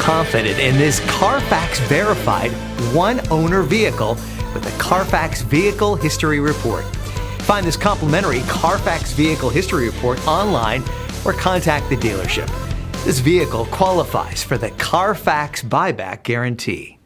confident in this Carfax verified one-owner vehicle with the Carfax Vehicle History Report. Find this complimentary Carfax Vehicle History Report online or contact the dealership. This vehicle qualifies for the Carfax Buyback Guarantee.